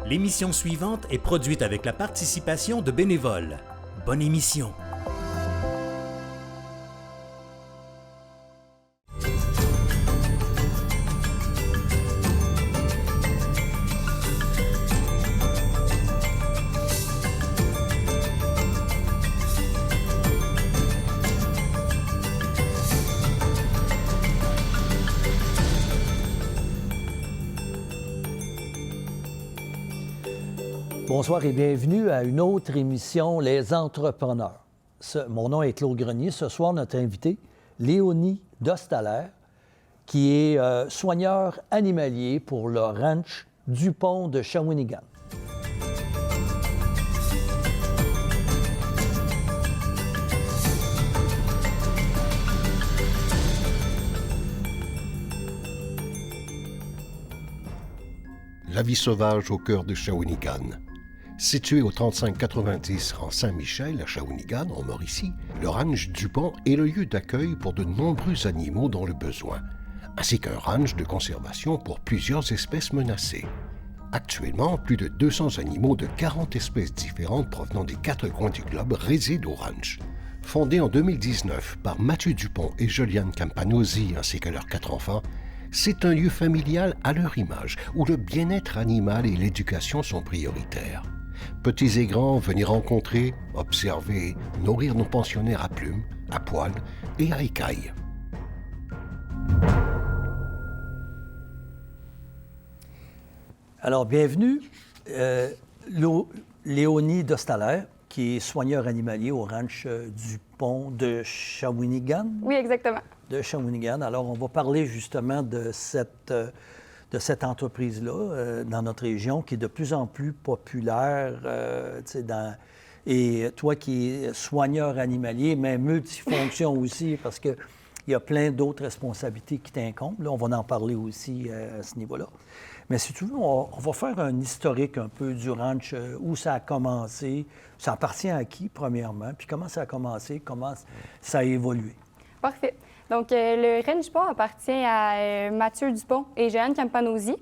L'émission suivante est produite avec la participation de bénévoles. Bonne émission. Bonsoir et bienvenue à une autre émission, Les Entrepreneurs. Mon nom est Claude Grenier. Ce soir, notre invité, Léonie Dostaler, qui est soigneur animalier pour le ranch Dupont de Shawinigan. La vie sauvage au cœur de Shawinigan. Situé au 3590 rang Saint-Michel à Shawinigan, en Mauricie, le ranch Dupont est le lieu d'accueil pour de nombreux animaux dans le besoin, ainsi qu'un ranch de conservation pour plusieurs espèces menacées. Actuellement, plus de 200 animaux de 40 espèces différentes provenant des 4 coins du globe résident au ranch. Fondé en 2019 par Mathieu Dupont et Joliane Campanosi ainsi que leurs 4 enfants, c'est un lieu familial à leur image, où le bien-être animal et l'éducation sont prioritaires. Petits et grands, venez rencontrer, observer, nourrir nos pensionnaires à plumes, à poils et à écailles. Alors, bienvenue, Léonie Dostaler, qui est soigneur animalier au ranch Dupont de Shawinigan. Oui, exactement. De Shawinigan. Alors, on va parler justement de cette entreprise-là dans notre région qui est de plus en plus populaire. Et toi qui es soigneur animalier, mais multifonction aussi, parce qu'il y a plein d'autres responsabilités qui t'incombent. Là, on va en parler aussi à ce niveau-là. Mais si tu veux, on va faire un historique un peu du ranch, où ça a commencé, ça appartient à qui, premièrement, puis comment ça a commencé, comment ça a évolué. Parfait. Donc, le ranch Dupont appartient à Mathieu Dupont et Joliane Campanosi.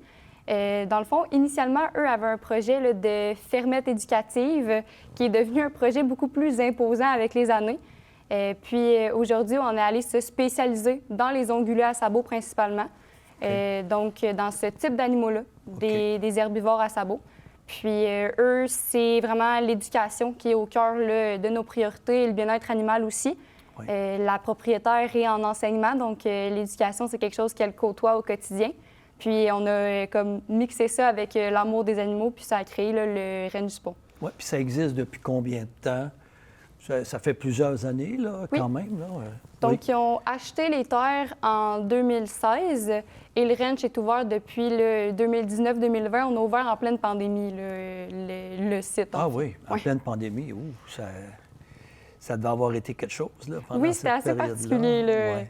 Dans le fond, initialement, eux avaient un projet là, de fermette éducative qui est devenu un projet beaucoup plus imposant avec les années. Puis aujourd'hui, on est allé se spécialiser dans les ongulés à sabots principalement. Donc, dans ce type d'animaux-là, des herbivores à sabots. Puis eux, c'est vraiment l'éducation qui est au cœur là, de nos priorités et le bien-être animal aussi. Oui. La propriétaire est en enseignement, donc l'éducation, c'est quelque chose qu'elle côtoie au quotidien. Puis on a comme mixé ça avec l'amour des animaux, puis ça a créé là, le ranch Dupont. Oui, puis ça existe depuis combien de temps? Ça fait plusieurs années, là, quand même. Là. Donc, ils ont acheté les terres en 2016 et le ranch est ouvert depuis le 2019-2020. On a ouvert en pleine pandémie le site. Ah oui, en pleine pandémie. Ouh, ça devait avoir été quelque chose là, pendant oui, cette c'était assez particulier. Ouais.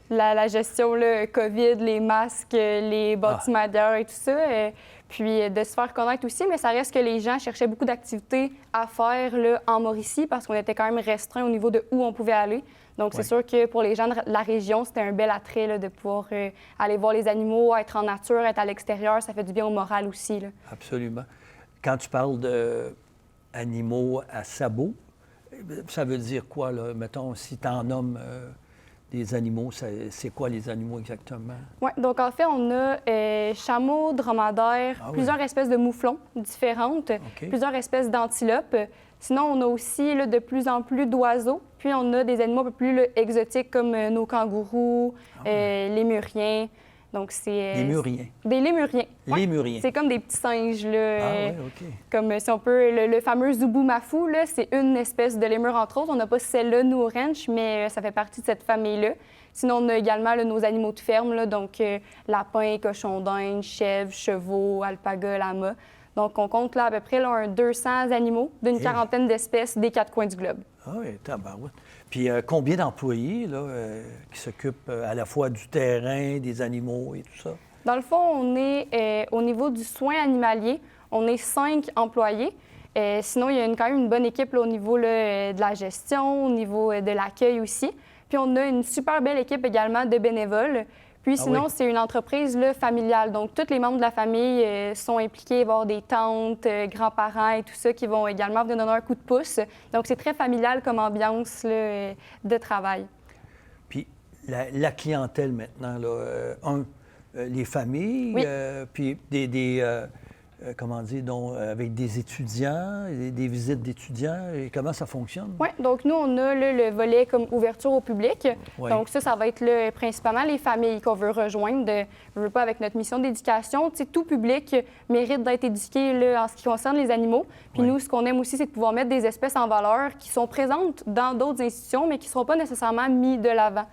La gestion, le COVID, les masques, les bâtiments d'air et tout ça. Puis de se faire connaître aussi, mais ça reste que les gens cherchaient beaucoup d'activités à faire là, en Mauricie parce qu'on était quand même restreint au niveau de où on pouvait aller. Donc, c'est sûr que pour les gens de la région, c'était un bel attrait là, de pouvoir aller voir les animaux, être en nature, être à l'extérieur. Ça fait du bien au moral aussi. Là. Absolument. Quand tu parles d'animaux à sabots, ça veut dire quoi, là? Mettons, si tu en nommes des animaux, c'est quoi les animaux exactement? Oui, donc en fait, on a chameaux, dromadaires, plusieurs espèces de mouflons différentes, plusieurs espèces d'antilopes. Sinon, on a aussi là, de plus en plus d'oiseaux. Puis, on a des animaux un peu plus là, exotiques comme nos kangourous, lémuriens. Donc, c'est... Lémuriens? Des lémuriens. Lémuriens. C'est comme des petits singes, là. Ah oui, OK. Comme si on peut... Le fameux zoubou-mafou, là, c'est une espèce de lémur, entre autres. On n'a pas celle-là, nous, au ranch, mais ça fait partie de cette famille-là. Sinon, on a également là, nos animaux de ferme, là, donc lapins, cochons d'Inde, chèvres, chevaux, alpagas, lamas. Donc, on compte là, à peu près là, 200 animaux d'une quarantaine d'espèces des 4 coins du globe. Ah oui, tabarouette. Puis combien d'employés là, qui s'occupent à la fois du terrain, des animaux et tout ça? Dans le fond, on est au niveau du soin animalier, on est 5 employés. Sinon, il y a quand même une bonne équipe là, au niveau là, de la gestion, au niveau de l'accueil aussi. Puis on a une super belle équipe également de bénévoles. Puis sinon, c'est une entreprise là, familiale. Donc, tous les membres de la famille sont impliqués. Il va y avoir des tantes, grands-parents et tout ça qui vont également venir donner un coup de pouce. Donc, c'est très familial comme ambiance là, de travail. Puis la clientèle maintenant, là, les familles, puis comment dire, donc, avec des étudiants, des visites d'étudiants, et comment ça fonctionne? Oui, donc nous, on a là, le volet comme ouverture au public. Oui. Donc ça va être là, principalement les familles qu'on veut rejoindre. Je veux pas avec notre mission d'éducation. Tu sais, tout public mérite d'être éduqué là, en ce qui concerne les animaux. Puis nous, ce qu'on aime aussi, c'est de pouvoir mettre des espèces en valeur qui sont présentes dans d'autres institutions, mais qui ne seront pas nécessairement mis de l'avant.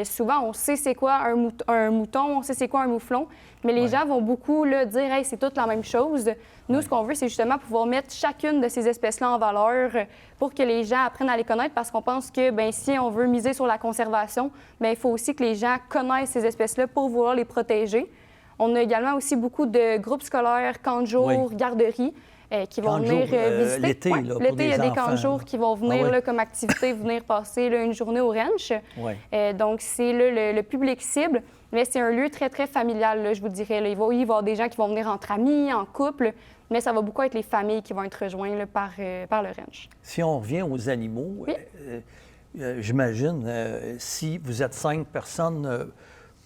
Souvent, on sait c'est quoi un mouton, on sait c'est quoi un mouflon, mais les gens vont beaucoup là, dire « Hey, c'est toute la même chose ». Nous, ce qu'on veut, c'est justement pouvoir mettre chacune de ces espèces-là en valeur pour que les gens apprennent à les connaître, parce qu'on pense que bien, si on veut miser sur la conservation, bien, il faut aussi que les gens connaissent ces espèces-là pour vouloir les protéger. On a également aussi beaucoup de groupes scolaires, camps de jour, garderies, qui vont venir visiter. L'été, là, pour l'été, il y a des camps de enfants. jour qui vont venir là, comme activité, venir passer là, une journée au ranch. Donc, c'est là, le public cible, mais c'est un lieu très, très familial, là, je vous dirais. Là. Il va y avoir des gens qui vont venir entre amis, en couple, mais ça va beaucoup être les familles qui vont être rejointes là, par le ranch. Si on revient aux animaux, j'imagine, si vous êtes 5 personnes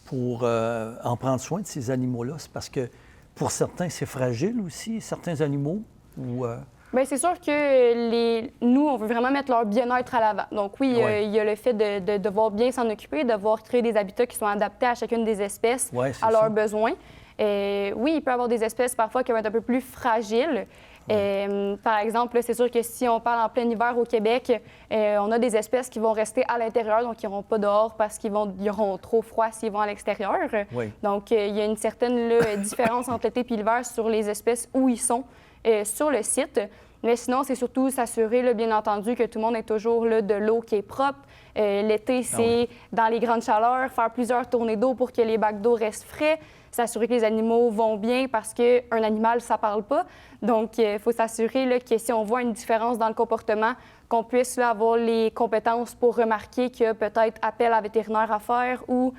pour en prendre soin de ces animaux-là, c'est parce que pour certains, c'est fragile aussi, certains animaux, ou... Bien, c'est sûr que nous, on veut vraiment mettre leur bien-être à l'avant. Donc oui, il y a le fait de devoir bien s'en occuper, de devoir créer des habitats qui sont adaptés à chacune des espèces, à leurs besoins. Oui, il peut y avoir des espèces parfois qui vont être un peu plus fragiles. Par exemple, c'est sûr que si on parle en plein hiver au Québec, on a des espèces qui vont rester à l'intérieur, donc qui n'iront pas dehors parce qu'ils auront trop froid s'ils vont à l'extérieur. Donc, il y a une certaine là, différence entre l'été et l'hiver sur les espèces où ils sont sur le site. Mais sinon, c'est surtout s'assurer, là, bien entendu, que tout le monde ait toujours là, de l'eau qui est propre. L'été, c'est dans les grandes chaleurs, faire plusieurs tournées d'eau pour que les bacs d'eau restent frais, s'assurer que les animaux vont bien parce qu'un animal, ça parle pas. Donc, il faut s'assurer là, que si on voit une différence dans le comportement, qu'on puisse là, avoir les compétences pour remarquer qu'il y a peut-être appel à vétérinaire à faire ou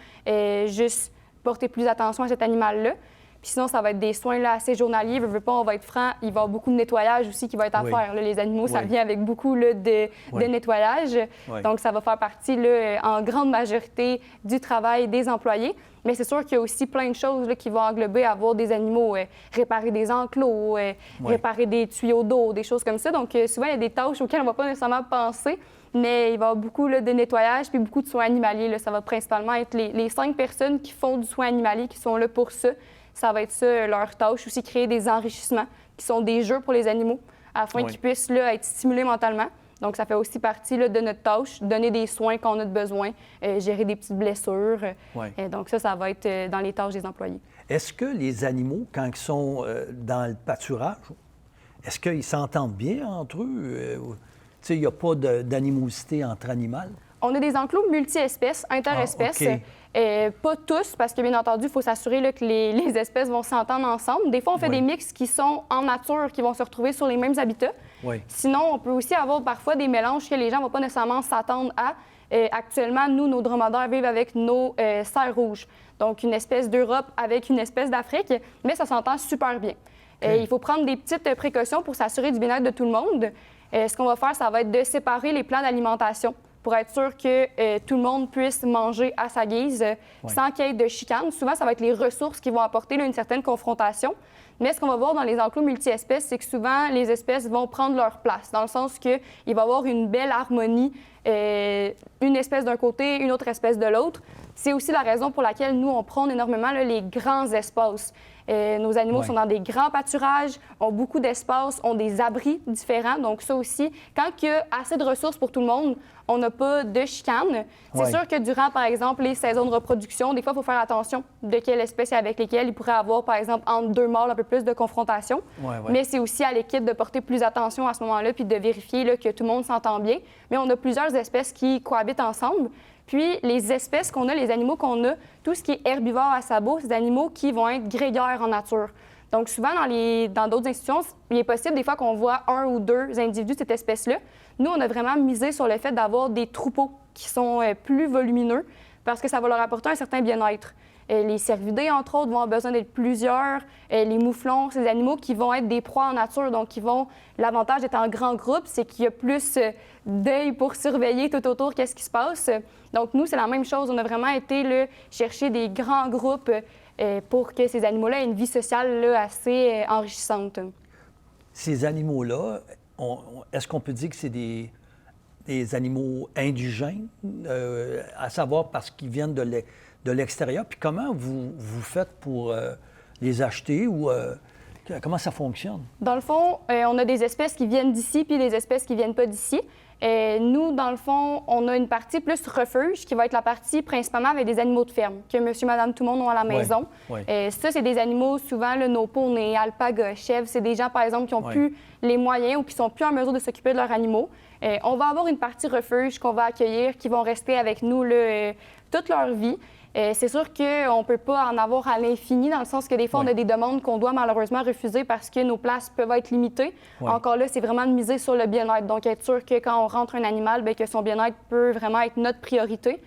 juste porter plus attention à cet animal-là. Puis sinon, ça va être des soins là, assez journaliers. Veux pas, on va être franc, il va y avoir beaucoup de nettoyage aussi qui va être à faire. Là, les animaux, ça vient avec beaucoup là, de nettoyage. Donc, ça va faire partie là, en grande majorité du travail des employés. Mais c'est sûr qu'il y a aussi plein de choses là, qui vont englober avoir des animaux, réparer des enclos, réparer des tuyaux d'eau, des choses comme ça. Donc, souvent, il y a des tâches auxquelles on ne va pas nécessairement penser, mais il va y avoir beaucoup là, de nettoyage puis beaucoup de soins animaliers. Là. Ça va principalement être les 5 personnes qui font du soin animalier qui sont là pour ça. Ça va être ça, leur tâche. Aussi, créer des enrichissements qui sont des jeux pour les animaux afin qu'ils puissent là, être stimulés mentalement. Donc, ça fait aussi partie là, de notre tâche, donner des soins quand on a besoin, gérer des petites blessures. Donc, ça va être dans les tâches des employés. Est-ce que les animaux, quand ils sont dans le pâturage, est-ce qu'ils s'entendent bien entre eux? Tu sais, il n'y a pas d'animosité entre animaux? On a des enclos multi-espèces, interespèces. Pas tous, parce que bien entendu, il faut s'assurer là, que les espèces vont s'entendre ensemble. Des fois, on fait des mix qui sont en nature, qui vont se retrouver sur les mêmes habitats. Sinon, on peut aussi avoir parfois des mélanges que les gens ne vont pas nécessairement s'attendre à. Actuellement, nous, nos dromadaires vivent avec nos cerfs rouges. Donc, une espèce d'Europe avec une espèce d'Afrique, mais ça s'entend super bien. Il faut prendre des petites précautions pour s'assurer du bien-être de tout le monde. Ce qu'on va faire, ça va être de séparer les plans d'alimentation pour être sûr que tout le monde puisse manger à sa guise sans qu'il y ait de chicane. Souvent, ça va être les ressources qui vont apporter là, une certaine confrontation. Mais ce qu'on va voir dans les enclos multi-espèces, c'est que souvent, les espèces vont prendre leur place, dans le sens qu'il va y avoir une belle harmonie, une espèce d'un côté, une autre espèce de l'autre. C'est aussi la raison pour laquelle nous, on prône énormément là, les grands espaces. Nos animaux sont dans des grands pâturages, ont beaucoup d'espace, ont des abris différents. Donc ça aussi, quand il y a assez de ressources pour tout le monde, on n'a pas de chicane. C'est sûr que durant, par exemple, les saisons de reproduction, des fois, il faut faire attention de quelle espèce avec lesquelles il pourrait avoir, par exemple, entre 2 mâles, un peu plus de confrontation. Mais c'est aussi à l'équipe de porter plus attention à ce moment-là puis de vérifier là, que tout le monde s'entend bien. Mais on a plusieurs espèces qui cohabitent ensemble. Puis, les espèces qu'on a, les animaux qu'on a, tout ce qui est herbivore à sabots, c'est des animaux qui vont être grégaires en nature. Donc, souvent, dans d'autres institutions, il est possible des fois qu'on voit 1 ou 2 individus de cette espèce-là. Nous, on a vraiment misé sur le fait d'avoir des troupeaux qui sont plus volumineux parce que ça va leur apporter un certain bien-être. Les cervidés, entre autres, vont avoir besoin d'être plusieurs. Les mouflons, c'est des animaux qui vont être des proies en nature. Donc, l'avantage d'être en grand groupe, c'est qu'il y a plus d'œil pour surveiller tout autour qu'est-ce qui se passe. Donc, nous, c'est la même chose. On a vraiment été là, chercher des grands groupes pour que ces animaux-là aient une vie sociale là, assez enrichissante. Ces animaux-là, est-ce qu'on peut dire que c'est des animaux indigènes, à savoir parce qu'ils viennent de l'extérieur? Puis comment vous faites pour les acheter ou comment ça fonctionne? Dans le fond, on a des espèces qui viennent d'ici puis des espèces qui viennent pas d'ici. Nous, dans le fond, on a une partie plus refuge qui va être la partie principalement avec des animaux de ferme que monsieur, madame, tout le monde ont à la maison. Ouais. Ça, c'est des animaux, souvent, nos poneys, alpagas, chèvres, c'est des gens, par exemple, qui n'ont plus les moyens ou qui sont plus en mesure de s'occuper de leurs animaux. On va avoir une partie refuge qu'on va accueillir, qui vont rester avec nous là, toute leur vie. C'est sûr qu'on ne peut pas en avoir à l'infini, dans le sens que des fois, on a des demandes qu'on doit malheureusement refuser parce que nos places peuvent être limitées. Encore là, c'est vraiment de miser sur le bien-être. Donc, être sûr que quand on rentre un animal, bien, que son bien-être peut vraiment être notre priorité.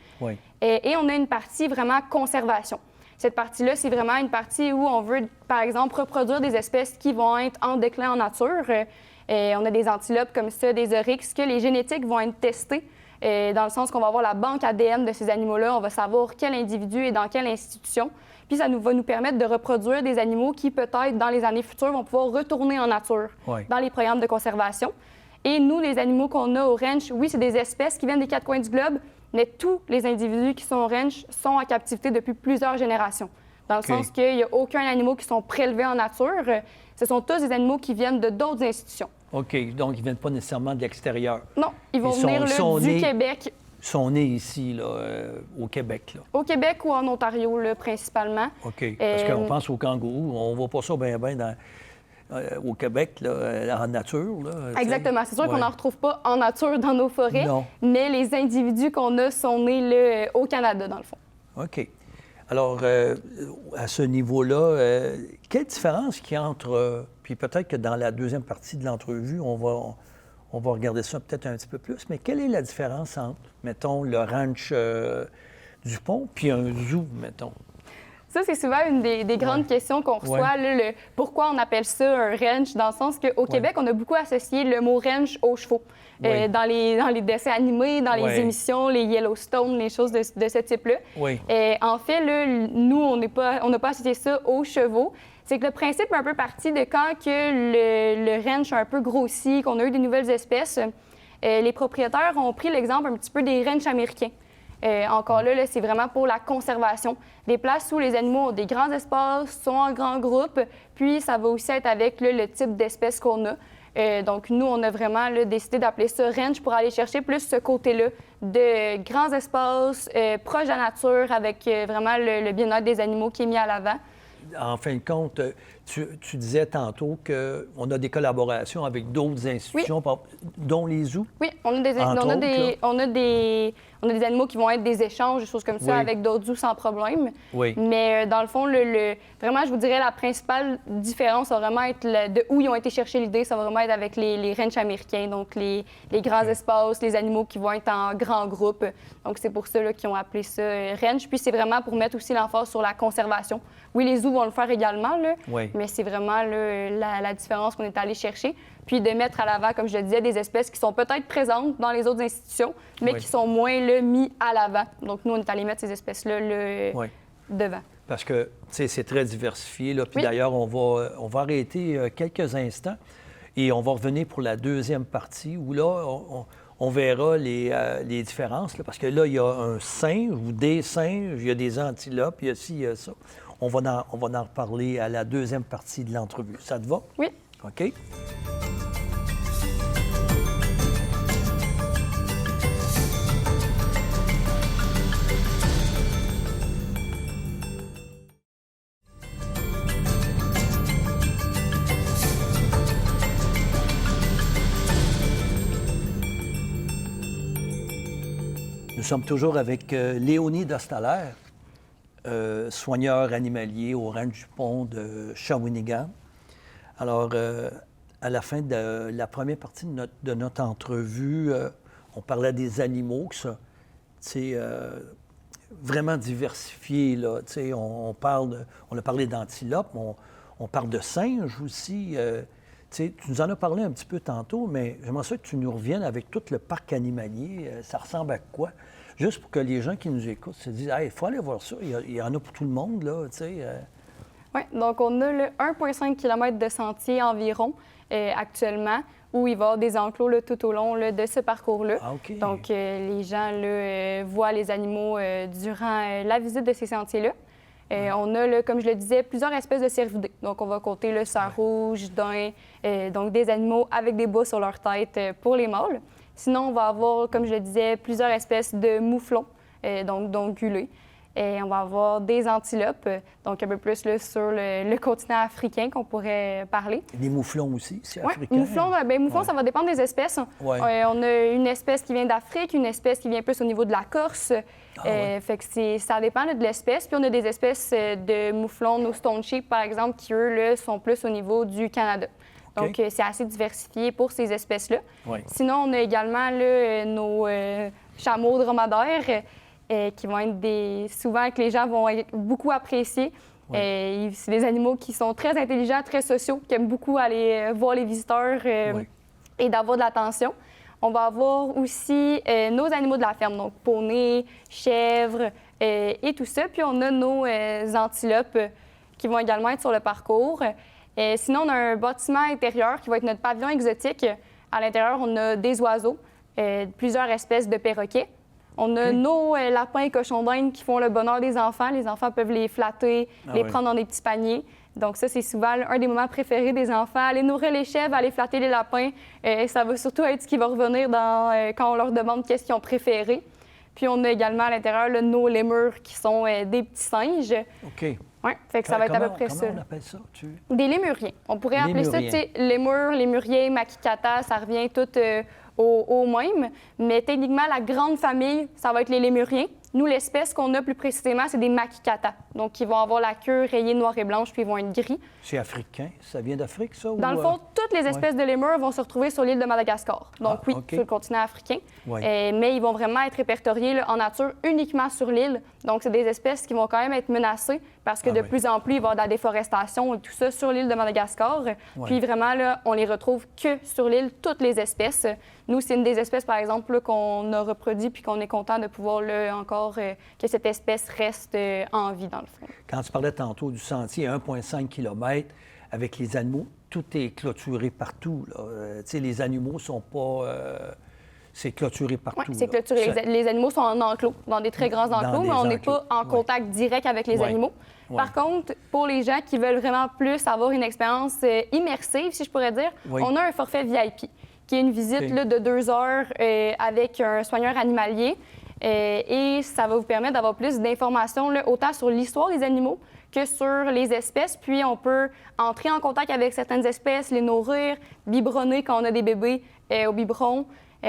Et on a une partie vraiment conservation. Cette partie-là, c'est vraiment une partie où on veut, par exemple, reproduire des espèces qui vont être en déclin en nature. On a des antilopes comme ça, des oryx, que les génétiques vont être testées. Dans le sens qu'on va avoir la banque ADN de ces animaux-là, on va savoir quel individu est dans quelle institution. Puis ça va nous permettre de reproduire des animaux qui, peut-être, dans les années futures, vont pouvoir retourner en nature dans les programmes de conservation. Et nous, les animaux qu'on a au ranch, oui, c'est des espèces qui viennent des quatre coins du globe, mais tous les individus qui sont au ranch sont en captivité depuis plusieurs générations. Dans le sens qu'il n'y a aucun animal qui sont prélevés en nature. Ce sont tous des animaux qui viennent de d'autres institutions. OK. Donc, ils ne viennent pas nécessairement de l'extérieur. Non, ils vont venir du Québec. Ils sont nés ici, là, au Québec. Là. Au Québec ou en Ontario, là, principalement. OK. Parce qu'on pense aux kangourous. On ne voit pas ça bien au Québec, là, en nature. Là, exactement. C'est sûr qu'on n'en retrouve pas en nature dans nos forêts. Non. Mais les individus qu'on a sont nés là, au Canada, dans le fond. OK. Alors, à ce niveau-là, quelle différence qu'il y a entre... puis peut-être que dans la deuxième partie de l'entrevue, on va regarder ça peut-être un petit peu plus, mais quelle est la différence entre, mettons, le ranch Dupont puis un zoo, mettons? Ça, c'est souvent une des grandes questions qu'on reçoit, là, pourquoi on appelle ça un ranch, dans le sens qu'au Québec, on a beaucoup associé le mot ranch aux chevaux. Dans les dessins animés, dans les émissions, les Yellowstone, les choses de ce type-là. En fait, là, nous, on n'a pas associé ça aux chevaux. C'est que le principe est un peu parti de quand que le ranch a un peu grossi, qu'on a eu des nouvelles espèces. Les propriétaires ont pris l'exemple un petit peu des ranchs américains. Encore là, c'est vraiment pour la conservation. Des places où les animaux ont des grands espaces, sont en grands groupes, puis ça va aussi être avec là, le type d'espèce qu'on a. Donc, nous, on a vraiment là, décidé d'appeler ça ranch pour aller chercher plus ce côté-là de grands espaces, proches de la nature, avec vraiment le bien-être des animaux qui est mis à l'avant. En fin de compte, tu disais tantôt qu'on a des collaborations avec d'autres institutions, dont les zoos. Oui, on a des animaux qui vont être des échanges, des choses comme ça, avec d'autres zoos sans problème. Mais dans le fond, vraiment, je vous dirais, la principale différence va vraiment être de où ils ont été chercher l'idée. Ça va vraiment être avec les ranchs américains, donc les grands espaces, les animaux qui vont être en grands groupes. Donc, c'est pour ça là, qu'ils ont appelé ça ranch. Puis, c'est vraiment pour mettre aussi l'emphase sur la conservation. Oui, les zoos vont le faire également, là, mais c'est vraiment là, la différence qu'on est allé chercher. Puis de mettre à l'avant, comme je le disais, des espèces qui sont peut-être présentes dans les autres institutions, mais qui sont moins mis à l'avant. Donc, nous, on est allé mettre ces espèces-là devant. Parce que, c'est très diversifié. Là. Puis d'ailleurs, on va arrêter quelques instants et on va revenir pour la deuxième partie où là, on verra les différences. Là, parce que là, il y a un singe ou des singes, il y a des antilopes, il y a ci, il y a ça. On va en reparler à la deuxième partie de l'entrevue. Ça te va? Oui. OK. Nous sommes toujours avec Léonie Dostaler, soigneur animalier au ranch Dupont de Shawinigan. Alors, à la fin de la première partie de notre entrevue, on parlait des animaux. vraiment diversifié, là. Tu sais, on a parlé d'antilopes, on parle de singes aussi. Tu sais, tu nous en as parlé un petit peu tantôt, mais j'aimerais ça que tu nous reviennes avec tout le parc animalier. Ça ressemble à quoi? Juste pour que les gens qui nous écoutent se disent « Hey, il faut aller voir ça, il y en a pour tout le monde, là, tu sais. Oui, donc on a le 1,5 km de sentier environ actuellement, où il va y avoir des enclos là, tout au long là, de ce parcours-là. Ah, OK. Donc, les gens là, voient les animaux durant la visite de ces sentiers-là. On a, là, comme je le disais, plusieurs espèces de cervidés. Donc, on va compter le cerf rouge, daim, donc des animaux avec des bas sur leur tête pour les mâles. Sinon, on va avoir, comme je le disais, plusieurs espèces de mouflons, donc d'ongulés. Et on va avoir des antilopes, donc un peu plus là, sur le continent africain qu'on pourrait parler. Des mouflons aussi, c'est Oui, africain. mouflons, ça va dépendre des espèces. Ouais. On a une espèce qui vient d'Afrique, une espèce qui vient plus au niveau de la Corse. Fait que ça dépend là, de l'espèce. Puis on a des espèces de mouflons, nos stone sheep, par exemple, qui, eux, là, sont plus au niveau du Canada. Donc, c'est assez diversifié pour ces espèces-là. Ouais. Sinon, on a également là, nos chameaux dromadaires, qui vont être souvent que les gens vont beaucoup apprécier. Ouais. C'est des animaux qui sont très intelligents, très sociaux, qui aiment beaucoup aller voir les visiteurs et d'avoir de l'attention. On va avoir aussi nos animaux de la ferme, donc poneys, chèvres et tout ça. Puis on a nos antilopes qui vont également être sur le parcours. Sinon, on a un bâtiment intérieur qui va être notre pavillon exotique. À l'intérieur, on a des oiseaux, plusieurs espèces de perroquets. On a nos lapins et cochons d'Inde qui font le bonheur des enfants. Les enfants peuvent les flatter, prendre dans des petits paniers. Donc ça, c'est souvent un des moments préférés des enfants. Aller nourrir les chèvres, aller flatter les lapins. Ça va surtout être ce qui va revenir quand on leur demande qu'est-ce qu'ils ont préféré. Puis on a également à l'intérieur nos lémurs qui sont des petits singes. OK. Oui, fait que ça va être à peu près ça. Comment on appelle ça? Des lémuriens. On pourrait appeler ça, tu sais, lémur, lémurien, makikata, ça revient tout au même. Mais techniquement, la grande famille, ça va être les lémuriens. Nous, l'espèce qu'on a plus précisément, c'est des makikata. Donc, ils vont avoir la queue rayée noire et blanche, puis ils vont être gris. C'est africain? Ça vient d'Afrique, ça? Dans le fond, toutes les espèces de lémurs vont se retrouver sur l'île de Madagascar. Donc, sur le continent africain. Mais ils vont vraiment être répertoriés là, en nature uniquement sur l'île. Donc, c'est des espèces qui vont quand même être menacées parce que de plus en plus, il va y avoir de la déforestation et tout ça sur l'île de Madagascar. Puis vraiment, là, on les retrouve que sur l'île, toutes les espèces. Nous, c'est une des espèces, par exemple, là, qu'on a reproduit puis qu'on est content de pouvoir là, encore que cette espèce reste en vie, dans le fond. Quand tu parlais tantôt du sentier 1,5 km avec les animaux, tout est clôturé partout. Tu sais, les animaux sont pas... c'est clôturé partout. Oui, c'est clôturé. Les animaux sont en enclos, dans des très grands enclos, mais on n'est pas en contact direct avec les animaux. Par contre, pour les gens qui veulent vraiment plus avoir une expérience immersive, si je pourrais dire, on a un forfait VIP, qui est une visite là, de 2 heures avec un soigneur animalier. Et ça va vous permettre d'avoir plus d'informations, là, autant sur l'histoire des animaux que sur les espèces. Puis, on peut entrer en contact avec certaines espèces, les nourrir, biberonner quand on a des bébés au biberon.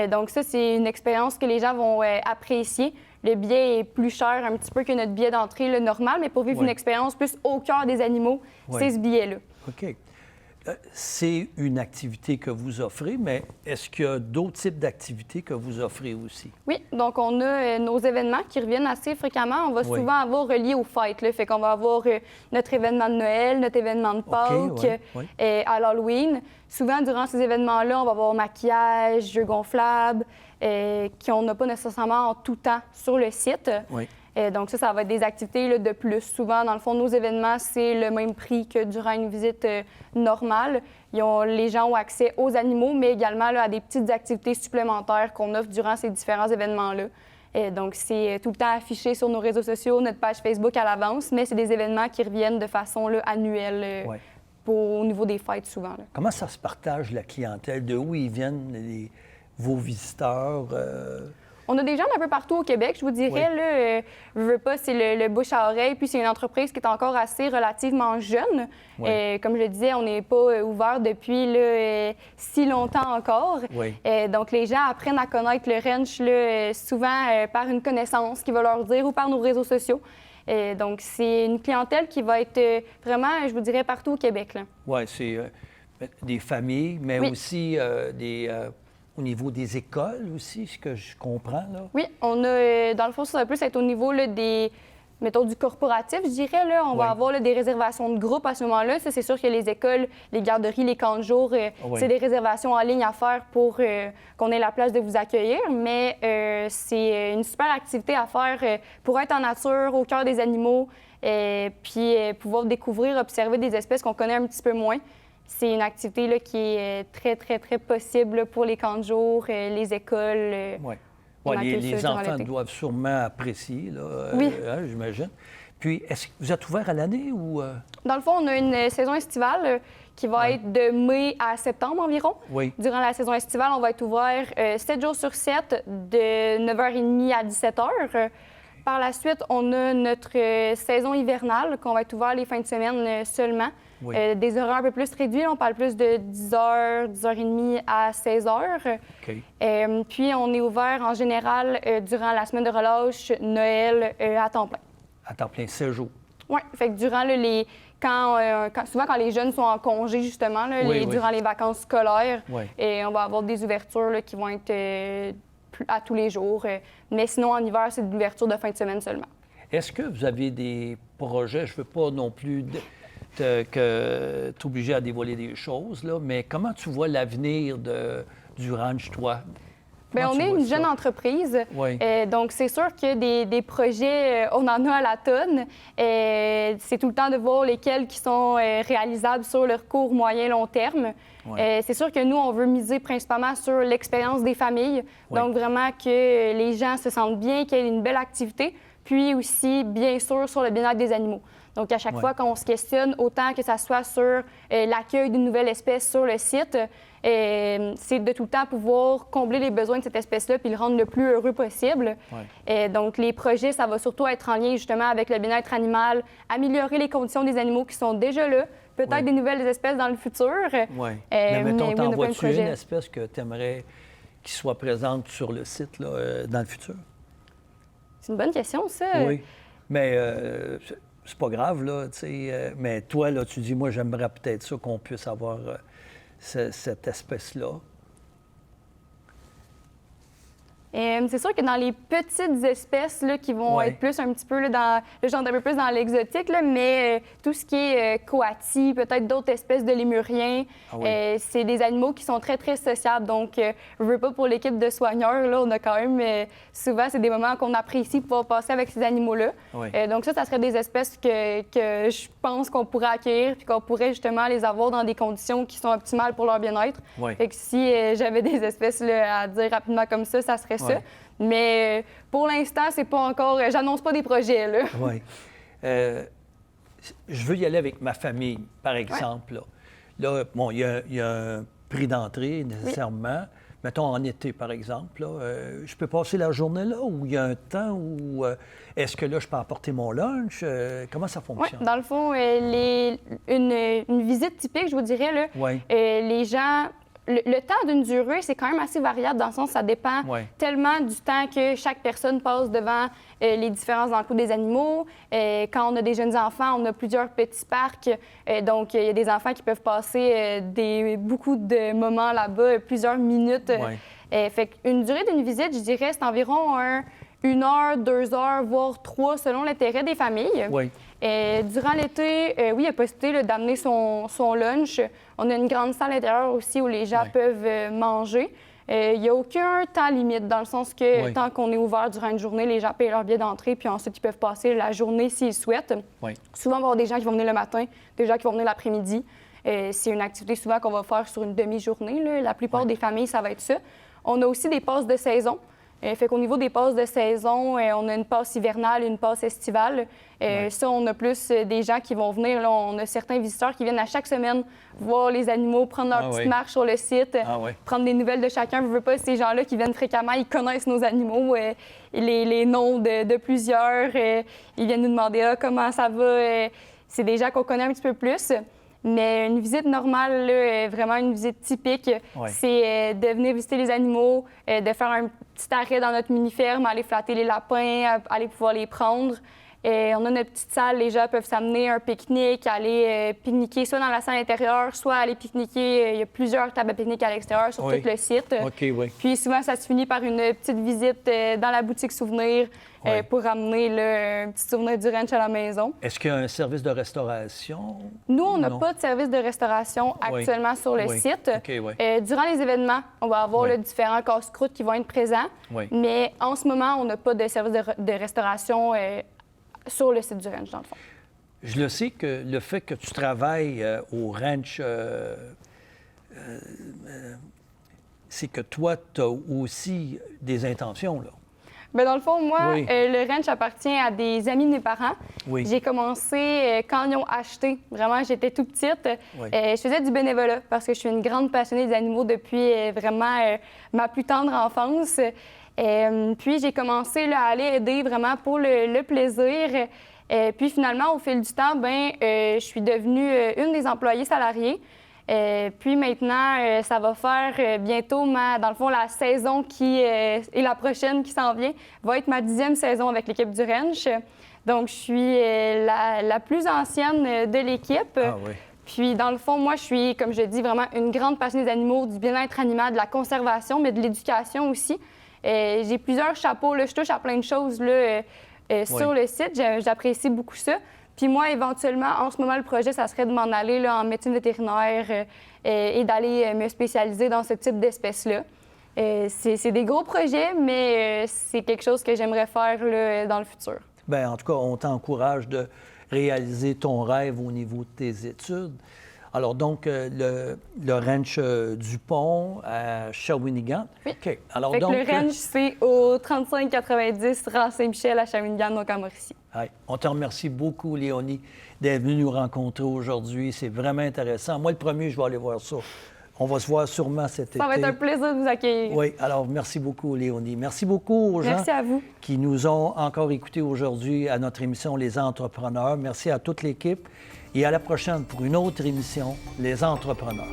Donc ça, c'est une expérience que les gens vont apprécier. Le billet est plus cher un petit peu que notre billet d'entrée le normal, mais pour vivre une expérience plus au cœur des animaux, c'est ce billet-là. OK. C'est une activité que vous offrez, mais est-ce qu'il y a d'autres types d'activités que vous offrez aussi? Oui, donc on a nos événements qui reviennent assez fréquemment. On va souvent avoir relié aux fêtes. Là. Fait qu'on va avoir notre événement de Noël, notre événement de Pâques, à l'Halloween. Souvent, durant ces événements-là, on va avoir maquillage, jeux gonflables, qu'on n'a pas nécessairement en tout temps sur le site. Donc ça va être des activités là, de plus. Souvent, dans le fond, nos événements, c'est le même prix que durant une visite normale. Les gens ont accès aux animaux, mais également là, à des petites activités supplémentaires qu'on offre durant ces différents événements-là. Donc, c'est tout le temps affiché sur nos réseaux sociaux, notre page Facebook à l'avance, mais c'est des événements qui reviennent de façon là, annuelle au niveau des fêtes souvent. Là. Comment ça se partage, la clientèle? De où ils viennent, vos visiteurs? On a des gens d'un peu partout au Québec, je vous dirais. Là, je veux pas, c'est le bouche à oreille, puis c'est une entreprise qui est encore assez relativement jeune. Comme je le disais, on n'est pas ouvert depuis là, si longtemps encore. Donc, les gens apprennent à connaître le ranch là, souvent par une connaissance qui va leur dire ou par nos réseaux sociaux. Donc, c'est une clientèle qui va être vraiment, je vous dirais, partout au Québec. Oui, c'est des familles, mais aussi au niveau des écoles aussi, ce que je comprends, là? Oui, on a, dans le fond, ça va plus être au niveau là, des, mettons, du corporatif, je dirais. Là, on va avoir là, des réservations de groupe à ce moment-là. Ça, c'est sûr que les écoles, les garderies, les camps de jour, c'est des réservations en ligne à faire pour qu'on ait la place de vous accueillir. Mais c'est une super activité à faire pour être en nature, au cœur des animaux, puis pouvoir découvrir, observer des espèces qu'on connaît un petit peu moins. C'est une activité là, qui est très, très, très possible pour les camps de jour, les écoles. Les enfants doivent sûrement apprécier, là, j'imagine. Puis, est-ce que vous êtes ouvert à l'année ou... Dans le fond, on a une saison estivale qui va être de mai à septembre environ. Oui. Durant la saison estivale, on va être ouvert 7 jours sur 7, de 9h30 à 17h. Par la suite, on a notre saison hivernale, qu'on va être ouvert les fins de semaine seulement. Oui. Des horaires un peu plus réduits. On parle plus de 10h, 10h30 à 16h. OK. Puis, on est ouvert en général durant la semaine de relâche, Noël, à temps plein. À temps plein, 16 jours. Oui, fait que durant souvent quand les jeunes sont en congé, justement, là, durant les vacances scolaires, et on va avoir des ouvertures là, qui vont être à tous les jours. Mais sinon, en hiver, c'est de l'ouverture de fin de semaine seulement. Est-ce que vous avez des projets, je ne veux pas non plus que tu es obligé à dévoiler des choses, là, mais comment tu vois l'avenir du ranch, toi? Bien, on est une jeune entreprise, donc c'est sûr que des projets, on en a à la tonne. C'est tout le temps de voir lesquels qui sont réalisables sur le court, moyen, long terme. C'est sûr que nous, on veut miser principalement sur l'expérience des familles, donc vraiment que les gens se sentent bien, qu'il y ait une belle activité, puis aussi, bien sûr, sur le bien-être des animaux. Donc, à chaque fois qu'on se questionne, autant que ça soit sur l'accueil d'une nouvelle espèce sur le site, c'est de tout le temps pouvoir combler les besoins de cette espèce-là puis le rendre le plus heureux possible. Donc, les projets, ça va surtout être en lien justement avec le bien-être animal, améliorer les conditions des animaux qui sont déjà là, peut-être des nouvelles espèces dans le futur. Mais mettons, t'en vois-tu une espèce que tu aimerais qui soit présente sur le site là, dans le futur? C'est une bonne question, ça. Oui, mais c'est pas grave, là, tu sais. Mais toi, là, tu dis, moi, j'aimerais peut-être ça qu'on puisse avoir cette espèce-là. C'est sûr que dans les petites espèces là, qui vont être plus un petit peu là, dans le genre un peu plus dans l'exotique, là, mais tout ce qui est coati, peut-être d'autres espèces de lémuriens, c'est des animaux qui sont très, très sociables. Donc, je veux pas pour l'équipe de soigneurs, là, on a quand même souvent, c'est des moments qu'on apprécie pouvoir passer avec ces animaux-là. Donc ça serait des espèces que je pense qu'on pourrait accueillir puis qu'on pourrait justement les avoir dans des conditions qui sont optimales pour leur bien-être. Fait que si j'avais des espèces là, à dire rapidement comme ça serait ça. Mais pour l'instant, c'est pas encore... J'annonce pas des projets, là. Oui. Je veux y aller avec ma famille, par exemple. Là, bon, il y a un prix d'entrée, nécessairement. Mettons, en été, par exemple. Là, je peux passer la journée là ou il y a un temps où... est-ce que là, je peux apporter mon lunch? Comment ça fonctionne? Oui, dans le fond, une visite typique, je vous dirais, là, les gens... Le temps d'une durée, c'est quand même assez variable dans le sens que ça dépend tellement du temps que chaque personne passe devant les différents enclos des animaux. Quand on a des jeunes enfants, on a plusieurs petits parcs. Donc, il y a des enfants qui peuvent passer beaucoup de moments là-bas, plusieurs minutes. Fait qu'une durée d'une visite, je dirais, c'est environ 1 heure, 2 heures, voire 3 selon l'intérêt des familles. Durant l'été, il y a possibilité là, d'amener son lunch. On a une grande salle intérieure aussi où les gens peuvent manger. Il n'y a aucun temps limite, dans le sens que tant qu'on est ouvert durant une journée, les gens payent leur billet d'entrée, puis ensuite, ils peuvent passer la journée s'ils souhaitent. Souvent, on va avoir des gens qui vont venir le matin, des gens qui vont venir l'après-midi. C'est une activité souvent qu'on va faire sur une demi-journée, là. La plupart des familles, ça va être ça. On a aussi des passes de saison. Fait qu'au niveau des passes de saison, on a une passe hivernale, une passe estivale. Ça, on a plus des gens qui vont venir. Là, on a certains visiteurs qui viennent à chaque semaine voir les animaux, prendre leur petite marche sur le site, prendre des nouvelles de chacun. Je veux pas, ces gens-là qui viennent fréquemment, ils connaissent nos animaux, les noms de plusieurs. Ils viennent nous demander comment ça va. C'est des gens qu'on connaît un petit peu plus. Mais une visite normale, là, vraiment une visite typique, c'est de venir visiter les animaux, de faire un petit arrêt dans notre mini-ferme, aller flatter les lapins, aller pouvoir les prendre. Et on a notre petite salle, les gens peuvent s'amener un pique-nique, aller pique-niquer soit dans la salle intérieure, soit aller pique-niquer. Il y a plusieurs tables à pique-nique à l'extérieur sur Oui. tout le site. OK, oui. Puis souvent, ça se finit par une petite visite dans la boutique souvenir Oui. pour amener là, un petit souvenir du ranch à la maison. Est-ce qu'il y a un service de restauration? Nous, on n'a Non. pas de service de restauration Oui. actuellement sur le Oui. site. OK, oui. Durant les événements, on va avoir Oui. là, différents casse-croûtes qui vont être présents. Oui. Mais en ce moment, on n'a pas de service de restauration sur le site du ranch, dans le fond. Je le sais que le fait que tu travailles au ranch, c'est que toi, tu as aussi des intentions, là. Bien, dans le fond, moi, Oui. le ranch appartient à des amis de mes parents. Oui. J'ai commencé quand ils ont acheté. Vraiment, j'étais tout petite. Oui. Je faisais du bénévolat parce que je suis une grande passionnée des animaux depuis vraiment ma plus tendre enfance. Puis, j'ai commencé là, à aller aider vraiment pour le plaisir. Puis, finalement, au fil du temps, je suis devenue une des employées salariées. Puis maintenant, ça va faire bientôt, dans le fond, la saison qui est la prochaine qui s'en vient, va être ma 10e saison avec l'équipe du ranch. Donc, je suis la plus ancienne de l'équipe. Ah oui. Puis, dans le fond, moi, je suis, comme je dis, vraiment une grande passionnée des animaux, du bien-être animal, de la conservation, mais de l'éducation aussi. J'ai plusieurs chapeaux, là, je touche à plein de choses là, sur le site. J'apprécie beaucoup ça. Puis moi, éventuellement, en ce moment, le projet, ça serait de m'en aller là, en médecine vétérinaire et d'aller me spécialiser dans ce type d'espèces-là. C'est des gros projets, mais c'est quelque chose que j'aimerais faire là, dans le futur. Bien, en tout cas, on t'encourage de réaliser ton rêve au niveau de tes études. Alors, donc, le ranch Dupont à Shawinigan. Oui. OK. Alors, Fait que donc, le ranch, c'est au 3590 rang Saint-Michel à Shawinigan, donc à Mauricie. hey, on te remercie beaucoup, Léonie, d'être venue nous rencontrer aujourd'hui. C'est vraiment intéressant. Moi, le premier, je vais aller voir ça. On va se voir sûrement cet été. Ça va être un plaisir de vous accueillir. Oui, alors merci beaucoup, Léonie. Merci beaucoup aux gens Merci à vous. qui nous ont encore écoutés aujourd'hui à notre émission Les Entrepreneurs. Merci à toute l'équipe et à la prochaine pour une autre émission, Les Entrepreneurs.